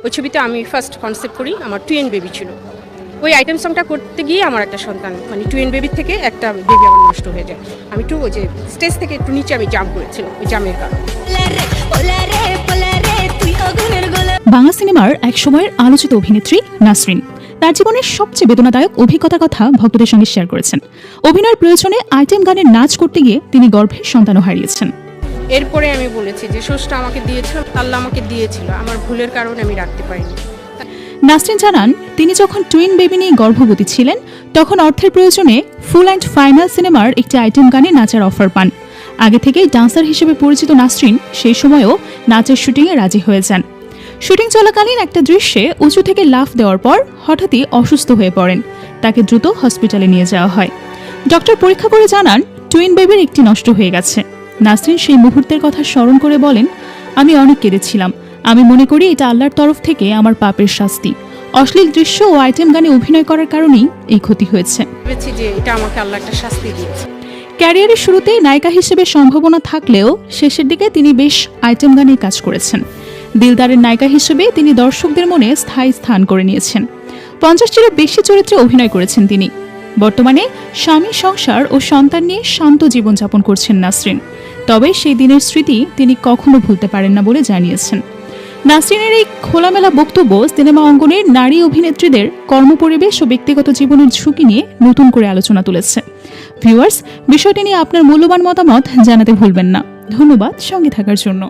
ওই ছবিতে আমি ফার্স্ট কনসেপ্ট করি, আমার টুইন বেবি ছিল। ওই আইটেম সংটা করতে গিয়ে আমার একটা সন্তান মানে টুইন বেবির থেকে একটা বেবি আমার নষ্ট হয়ে যায়। আমি একটু ওই যে স্টেজ থেকে একটু নিচে আমি জাম্প করেছিলাম, ওই জামের কারণে। বাংলা সিনেমার এক সময়ের আলোচিত অভিনেত্রী নাসরিন তার জীবনের সবচেয়ে বেদনাদায়ক অভিজ্ঞতার কথা ভক্তদের সঙ্গে শেয়ার করেছেন। অভিনয়ের প্রয়োজনে আইটেম গানের নাচ করতে গিয়ে তিনি গর্ভের সন্তানও হারিয়েছেন। এরপরে আমি বলেছি যে সোর্সটা আমাকে দিয়েছিল, আল্লাহ আমাকে দিয়েছিল, আমার ভুলের কারণে আমি রাখতে পারিনি। নাসরিন জানান, তিনি যখন টুইন বেবি নিয়ে গর্ভবতী ছিলেন তখন অর্থের প্রয়োজনে ফুল অ্যান্ড ফাইনাল সিনেমার একটি আইটেম গানে নাচার অফার পান। আগে থেকেই ডান্সার হিসেবে পরিচিত নাসরিন সেই সময়েও নাচের শুটিংয়ে রাজি হয়ে যান। শুটিং চলাকালীন একটা দৃশ্যে উঁচু থেকে লাফ দেওয়ার পর হঠাৎই অসুস্থ হয়ে পড়েন। তাকে দ্রুত হসপিটালে নিয়ে যাওয়া হয়। ডক্টর পরীক্ষা করে জানান টুইন বেবির একটি নষ্ট হয়ে গেছে। নাসরিন সেই মুহূর্তের কথা স্মরণ করে বলেন, আমি অনেক কেঁদেছিলাম। আমি মনে করি এটা আল্লাহর তরফ থেকে আমার পাপের শাস্তি। অশ্লীল দৃশ্য ও আইটেম গানে অভিনয় করার কারণেই এই ক্ষতি হয়েছে। ভেবেছি যে এটা আমাকে আল্লাহ একটা শাস্তি দিয়েছে। ক্যারিয়ারের শুরুতে নায়িকা হিসেবে সম্ভাবনা থাকলেও শেষের দিকে তিনি বেশ আইটেম গানে কাজ করেছেন। দিলদারের নায়িকা হিসেবে তিনি দর্শকদের মনে স্থায়ী স্থান করে নিয়েছেন। 50টিরও বেশি চরিত্রে অভিনয় করেছেন তিনি। বর্তমানে স্বামী, সংসার ও সন্তান নিয়ে শান্ত জীবনযাপন করছেন নাসরিন। তবে সেই দিনের স্মৃতি তিনি কখনো ভুলতে পারেন না বলে জানিয়েছেন। নাসরিনের এই খোলামেলা বক্তব্য সিনেমা অঙ্গনের নারী অভিনেত্রীদের কর্মপরিবেশ ও ব্যক্তিগত জীবনের ঝুঁকি নিয়ে নতুন করে আলোচনা তুলেছে। ভিউয়ার্স, বিষয়টি নিয়ে আপনার মূল্যবান মতামত জানাতে ভুলবেন না। ধন্যবাদ সঙ্গে থাকার জন্য।